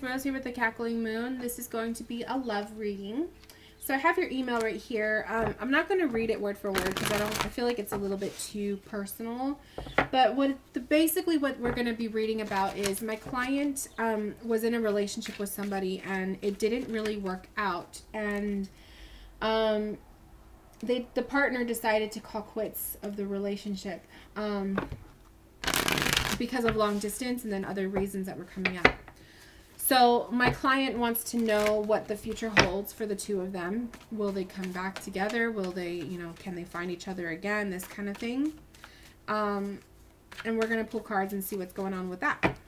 Rose here with the Cackling Moon. This is going to be a love reading. So I have your email right here. I'm not going to read it word for word because I feel like it's a little bit too personal. But basically what we're going to be reading about is my client was in a relationship with somebody and it didn't really work out. And the partner decided to call quits of the relationship because of long distance and then other reasons that were coming up. So my client wants to know what the future holds for the two of them. Will they come back together? Will they, can they find each other again? This kind of thing. And we're going to pull cards and see what's going on with that.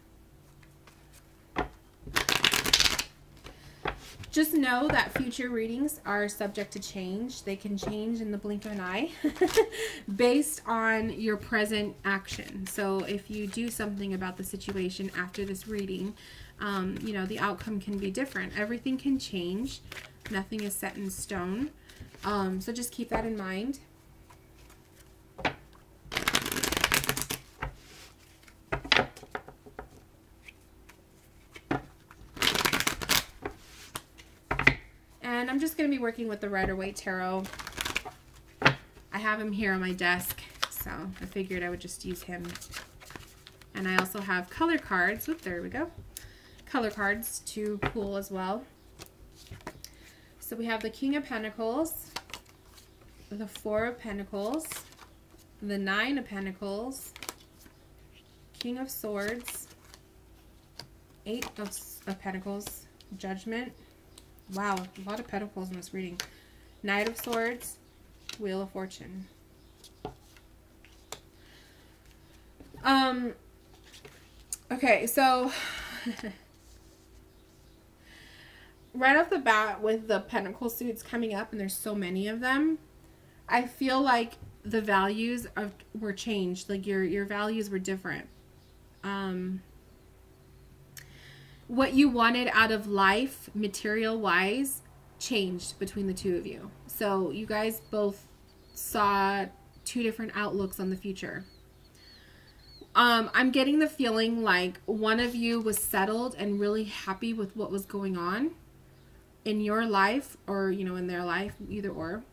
Just know that future readings are subject to change. They can change in the blink of an eye based on your present action. So if you do something about the situation after this reading, the outcome can be different. Everything can change. Nothing is set in stone. So just keep that in mind. And I'm just going to be working with the Waite Tarot. I have him here on my desk, so I figured I would just use him. And I also have color cards. Oop, there we go. Color cards to pull as well. So we have the King of Pentacles, the Four of Pentacles, the Nine of Pentacles, King of Swords, Eight of Pentacles, Judgment. Wow, a lot of pentacles in this reading. Knight of Swords, Wheel of Fortune. Okay, so right off the bat with the pentacle suits coming up, and there's so many of them, I feel like the values were changed. Like your values were different. What you wanted out of life, material-wise, changed between the two of you. So you guys both saw two different outlooks on the future. I'm getting the feeling like one of you was settled and really happy with what was going on in your life, or, in their life, either or.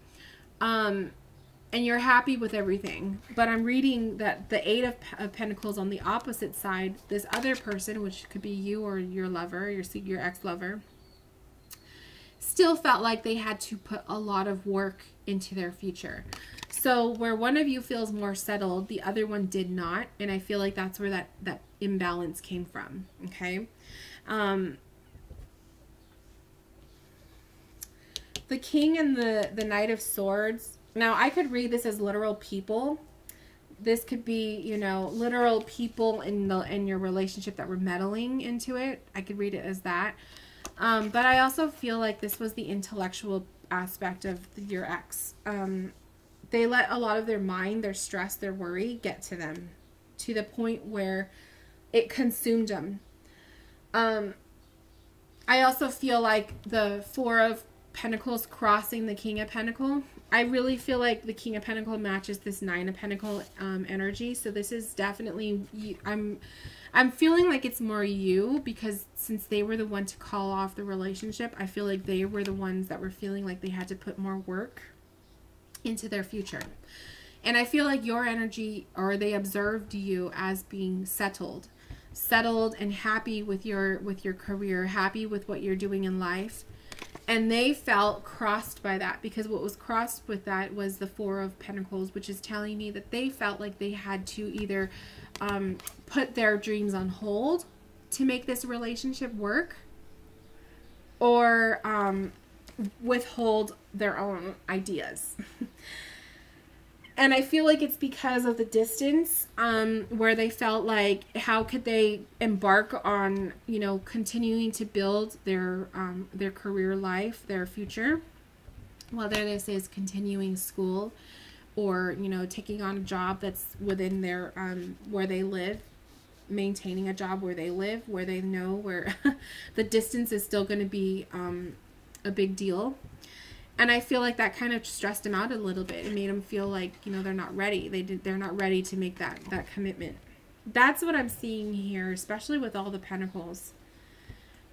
And you're happy with everything. But I'm reading that the Eight of Pentacles on the opposite side, this other person, which could be you or your lover, your ex-lover, still felt like they had to put a lot of work into their future. So where one of you feels more settled, the other one did not. And I feel like that's where that imbalance came from. Okay. The King and the Knight of Swords. Now, I could read this as literal people. This could be, literal people in your relationship that were meddling into it. I could read it as that. But I also feel like this was the intellectual aspect of your ex. They let a lot of their mind, their stress, their worry get to them to the point where it consumed them. I also feel like the Four of Pentacles crossing the King of Pentacles. I really feel like the King of Pentacles matches this Nine of Pentacles energy. So this is definitely, I'm feeling like it's more you, because since they were the one to call off the relationship, I feel like they were the ones that were feeling like they had to put more work into their future. And I feel like your energy, or they observed you as being settled and happy with your career, happy with what you're doing in life. And they felt crossed by that, because what was crossed with that was the Four of Pentacles, which is telling me that they felt like they had to either put their dreams on hold to make this relationship work, or withhold their own ideas. And I feel like it's because of the distance, where they felt like, how could they embark on, continuing to build their career life, their future, whether this is continuing school or, taking on a job that's within their, where they live, maintaining a job where they live, where they know where the distance is still going to be a big deal. And I feel like that kind of stressed them out a little bit. It made them feel like, they're not ready. They're not ready to make that commitment. That's what I'm seeing here, especially with all the pentacles.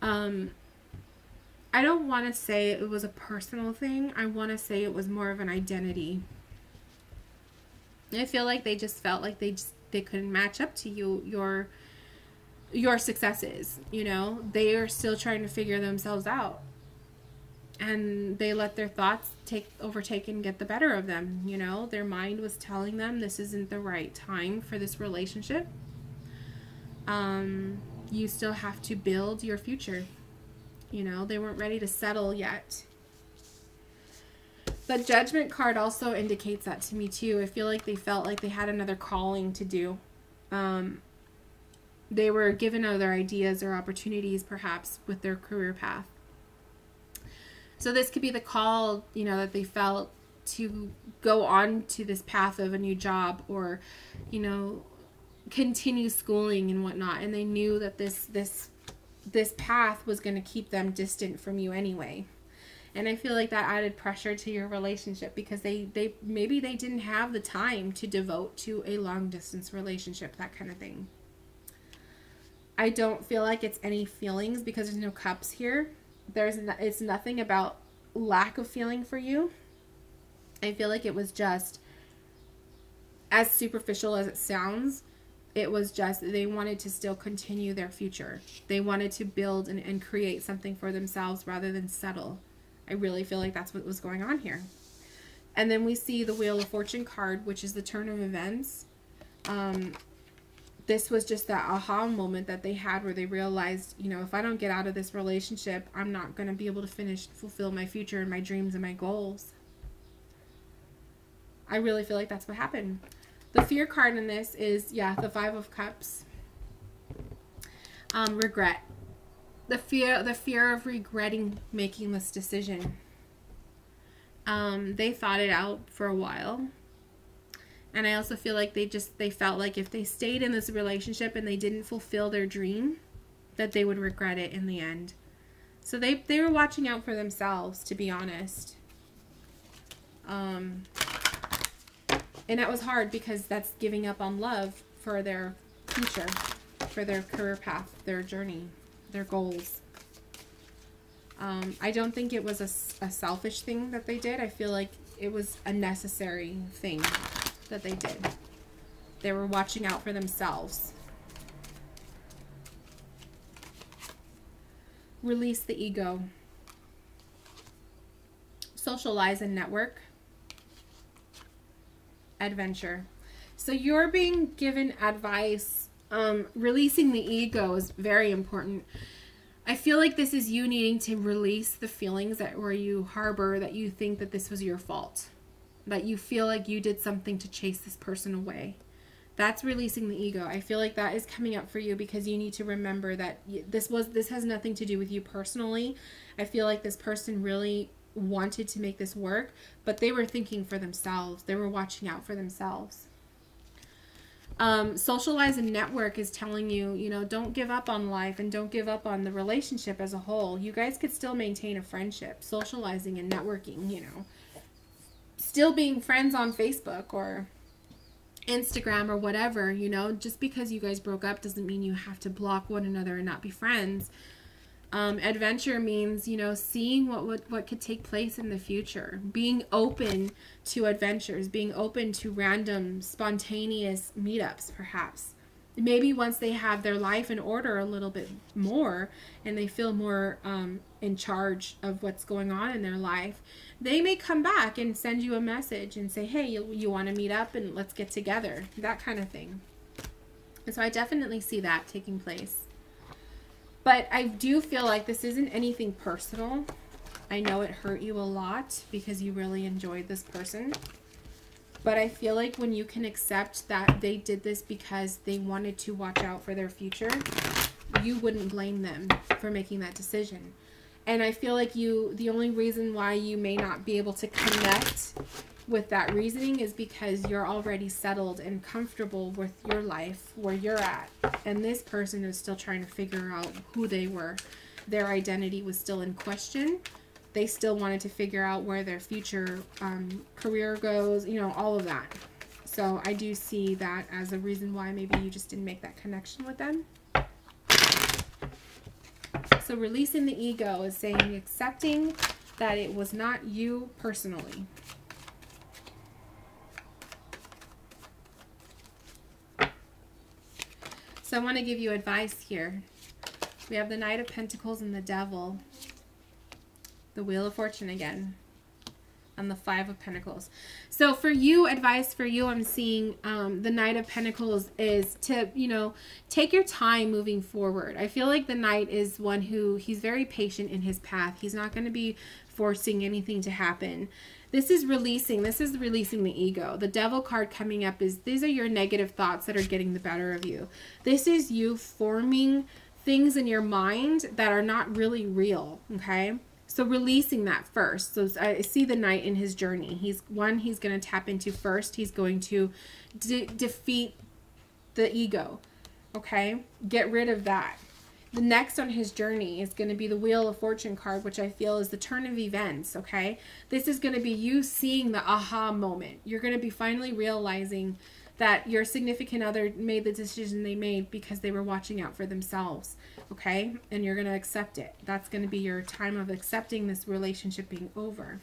I don't want to say it was a personal thing. I want to say it was more of an identity. I feel like they just felt like they couldn't match up to your successes. You know, they are still trying to figure themselves out, and they let their thoughts overtake and get the better of them. You know, their mind was telling them this isn't the right time for this relationship. You still have to build your future. You know, they weren't ready to settle yet. The Judgment card also indicates that to me too. I feel like they felt like they had another calling to do. They were given other ideas or opportunities perhaps with their career path. So this could be the call, you know, that they felt to go on to this path of a new job, or, you know, continue schooling and whatnot. And they knew that this path was going to keep them distant from you anyway. And I feel like that added pressure to your relationship, because maybe they didn't have the time to devote to a long distance relationship, that kind of thing. I don't feel like it's any feelings, because there's no cups here. It's nothing about lack of feeling for you. I feel like it was just, as superficial as it sounds, it was just they wanted to still continue their future. They wanted to build and create something for themselves rather than settle. I really feel like that's what was going on here. And then we see the Wheel of Fortune card, which is the turn of events. This was just that aha moment that they had, where they realized, you know, if I don't get out of this relationship, I'm not going to be able to fulfill my future and my dreams and my goals. I really feel like that's what happened. The Fear card in this is, yeah, the Five of Cups. Regret. The fear of regretting making this decision. They thought it out for a while. And I also feel like they felt like if they stayed in this relationship and they didn't fulfill their dream, that they would regret it in the end. So they were watching out for themselves, to be honest. And that was hard, because that's giving up on love for their future, for their career path, their journey, their goals. I don't think it was a selfish thing that they did. I feel like it was a necessary thing that they did. They were watching out for themselves. Release the ego. Socialize and network. Adventure. So you're being given advice. Releasing the ego is very important. I feel like this is you needing to release the feelings where you harbor that you think that this was your fault, that you feel like you did something to chase this person away. That's releasing the ego. I feel like that is coming up for you, because you need to remember that this has nothing to do with you personally. I feel like this person really wanted to make this work, but they were thinking for themselves. They were watching out for themselves. Socialize and network is telling you, you know, don't give up on life and don't give up on the relationship as a whole. You guys could still maintain a friendship, socializing and networking, you know, still being friends on Facebook or Instagram or whatever, you know. Just because you guys broke up doesn't mean you have to block one another and not be friends. Adventure means, you know, seeing what could take place in the future, being open to adventures, being open to random, spontaneous meetups, perhaps. Maybe once they have their life in order a little bit more and they feel more in charge of what's going on in their life, they may come back and send you a message and say, hey, you want to meet up and let's get together, that kind of thing. And so I definitely see that taking place. But I do feel like this isn't anything personal. I know it hurt you a lot because you really enjoyed this person. But I feel like when you can accept that they did this because they wanted to watch out for their future, you wouldn't blame them for making that decision. And I feel like the only reason why you may not be able to connect with that reasoning is because you're already settled and comfortable with your life where you're at. And this person is still trying to figure out who they were. Their identity was still in question. They still wanted to figure out where their future career goes, you know, all of that. So I do see that as a reason why maybe you just didn't make that connection with them. So releasing the ego is saying accepting that it was not you personally. So I want to give you advice here. We have the Knight of Pentacles and the Devil. The Wheel of Fortune again. And the Five of Pentacles. So for you, advice for you, I'm seeing the Knight of Pentacles is to, you know, take your time moving forward. I feel like the Knight is one who, he's very patient in his path. He's not going to be forcing anything to happen. This is releasing the ego. The Devil card coming up is, these are your negative thoughts that are getting the better of you. This is you forming things in your mind that are not really real, okay? So releasing that first. So I see the Knight in his journey. He's going to tap into first. He's going to defeat the ego, okay? Get rid of that. The next on his journey is going to be the Wheel of Fortune card, which I feel is the turn of events, okay? This is going to be you seeing the aha moment. You're going to be finally realizing that your significant other made the decision they made because they were watching out for themselves, okay? And you're going to accept it. That's going to be your time of accepting this relationship being over.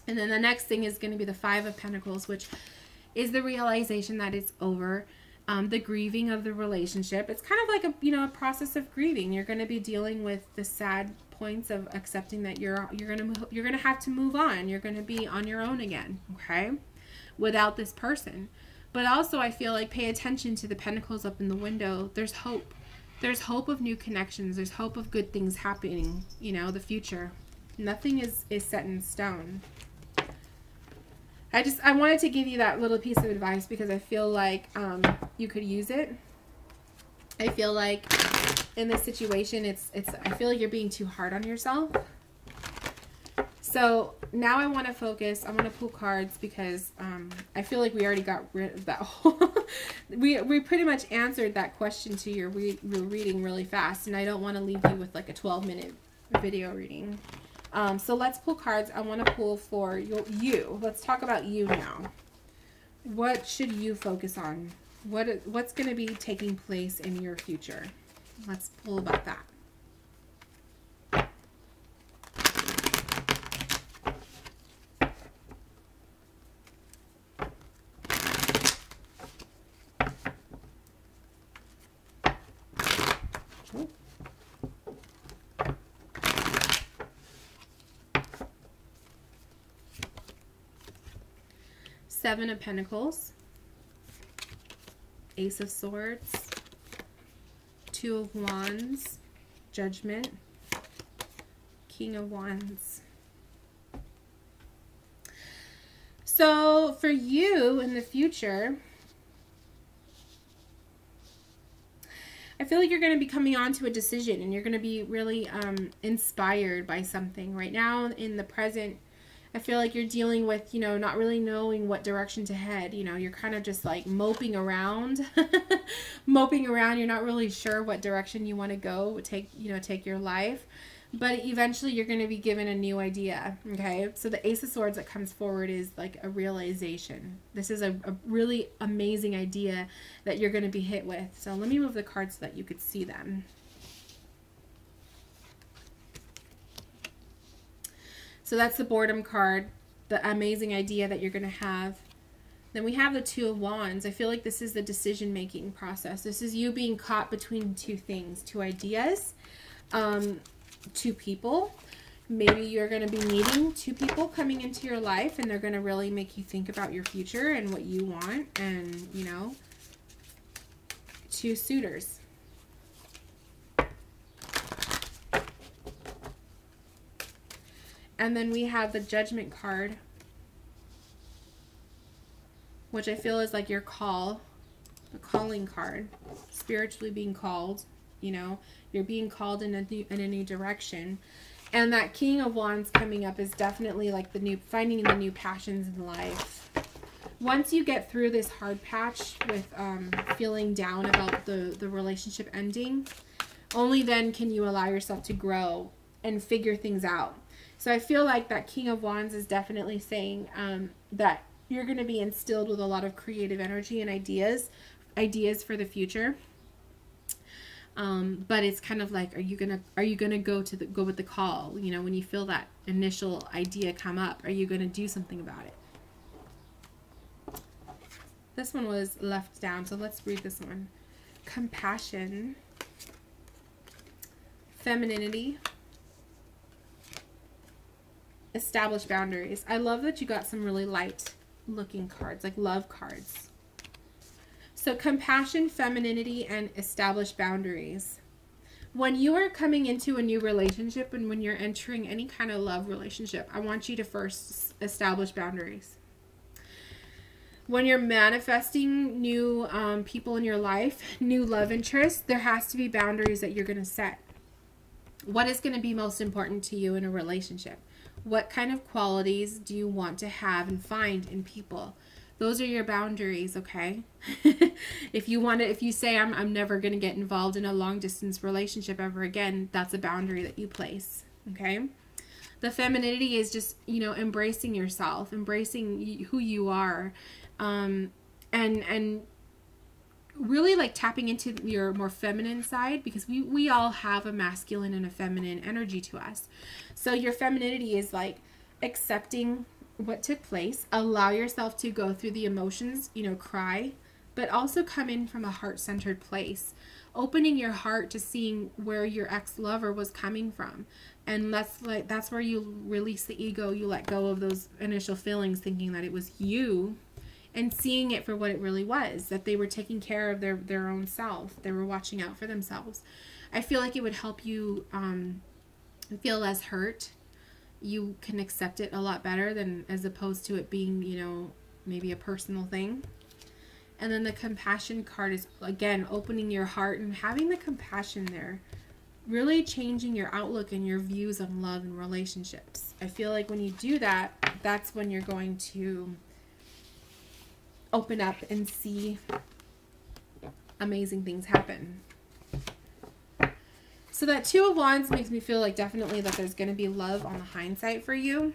And then the next thing is going to be the Five of Pentacles, which is the realization that it's over. The grieving of the relationship. It's kind of like a, you know, a process of grieving. You're going to be dealing with the sad points of accepting that you're going to have to move on. You're going to be on your own again, okay? Without this person. But also I feel like pay attention to the pentacles up in the window. There's hope. There's hope of new connections. There's hope of good things happening, you know, the future. Nothing is set in stone. I wanted to give you that little piece of advice because I feel like you could use it. I feel like in this situation, I feel like you're being too hard on yourself. So now I want to focus. I want to pull cards because I feel like we already got rid of that whole we pretty much answered that question to your reading really fast, and I don't want to leave you with like a 12-minute video reading. So let's pull cards. I want to pull for you. Let's talk about you now. What should you focus on? What's going to be taking place in your future? Let's pull about that. Seven of Pentacles, Ace of Swords, Two of Wands, Judgment, King of Wands. So for you in the future, I feel like you're going to be coming on to a decision and you're going to be really inspired by something. Right now in the present, I feel like you're dealing with, you know, not really knowing what direction to head. You know, you're kind of just like moping around. Moping around. You're not really sure what direction you want to go, take your life. But eventually you're going to be given a new idea, okay? So the Ace of Swords that comes forward is like a realization. This is a really amazing idea that you're going to be hit with. So let me move the cards so that you could see them. So that's the boredom card, the amazing idea that you're going to have. Then we have the Two of Wands. I feel like this is the decision-making process. This is you being caught between two things, two ideas, two people. Maybe you're going to be meeting two people coming into your life, and they're going to really make you think about your future and what you want, and, you know, two suitors. And then we have the Judgment card, which I feel is like your call, the calling card, spiritually being called, you know, you're being called in a new direction. And that King of Wands coming up is definitely like finding the new passions in life. Once you get through this hard patch with feeling down about the relationship ending, only then can you allow yourself to grow and figure things out. So I feel like that King of Wands is definitely saying that you're going to be instilled with a lot of creative energy and ideas for the future. But it's kind of like, are you gonna go with the call? You know, when you feel that initial idea come up, are you gonna do something about it? This one was left down, so let's read this one. Compassion, femininity, establish boundaries. I love that you got some really light looking cards, like love cards. So compassion, femininity, and establish boundaries. When you are coming into a new relationship and when you're entering any kind of love relationship, I want you to first establish boundaries. When you're manifesting new people in your life, new love interests, there has to be boundaries that you're going to set. What is going to be most important to you in a relationship? What kind of qualities do you want to have and find in people? Those are your boundaries, okay? If you say I'm never going to get involved in a long distance relationship ever again, that's a boundary that you place, okay? The femininity is just, you know, embracing yourself, embracing who you are, and really like tapping into your more feminine side, because we all have a masculine and a feminine energy to us. So your femininity is like accepting what took place, allow yourself to go through the emotions, you know, cry, but also come in from a heart-centered place, opening your heart to seeing where your ex-lover was coming from. And that's where you release the ego. You let go of those initial feelings, thinking that it was you, and seeing it for what it really was, that they were taking care of their own self. They were watching out for themselves. I feel like it would help you feel less hurt. You can accept it a lot better than as opposed to it being, you know, maybe a personal thing. And then the compassion card is, again, opening your heart and having the compassion there. Really changing your outlook and your views on love and relationships. I feel like when you do that, that's when you're going to open up and see amazing things happen. So that Two of Wands makes me feel like definitely that there's going to be love on the hindsight for you.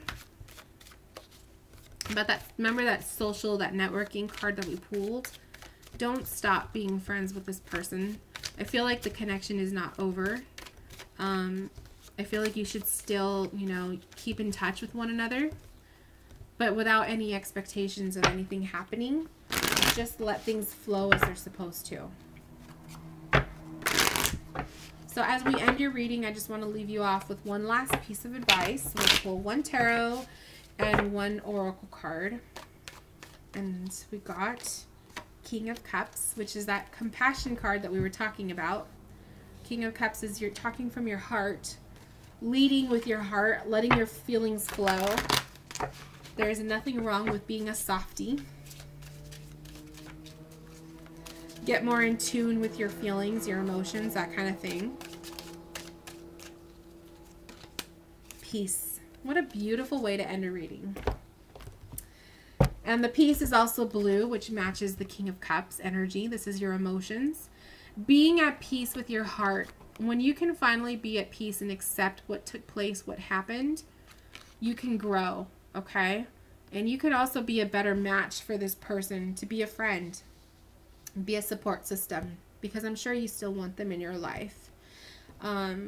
But remember that social, that networking card that we pulled? Don't stop being friends with this person. I feel like the connection is not over. I feel like you should still, you know, keep in touch with one another, but without any expectations of anything happening. Just let things flow as they're supposed to. So as we end your reading, I just want to leave you off with one last piece of advice. We'll pull one tarot and one oracle card. And we got King of Cups, which is that compassion card that we were talking about. King of Cups is you're talking from your heart, leading with your heart, letting your feelings flow. There is nothing wrong with being a softie. Get more in tune with your feelings, your emotions, that kind of thing. Peace. What a beautiful way to end a reading. And the piece is also blue, which matches the King of Cups energy. This is your emotions. Being at peace with your heart. When you can finally be at peace and accept what took place, what happened, you can grow, okay? And you could also be a better match for this person, to be a friend, be a support system, because I'm sure you still want them in your life.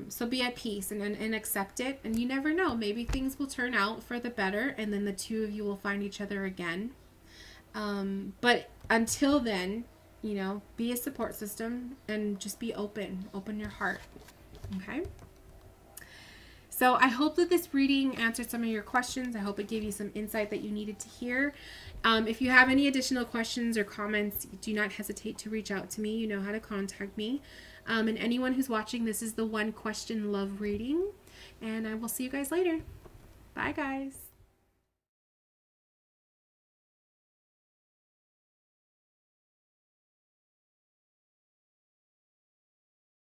So be at peace and accept it. And you never know, maybe things will turn out for the better and then the two of you will find each other again. But until then, you know, be a support system and just be open your heart. Okay. So I hope that this reading answered some of your questions. I hope it gave you some insight that you needed to hear. If you have any additional questions or comments, do not hesitate to reach out to me. You know how to contact me. And anyone who's watching, this is the One Question Love reading. And I will see you guys later. Bye, guys.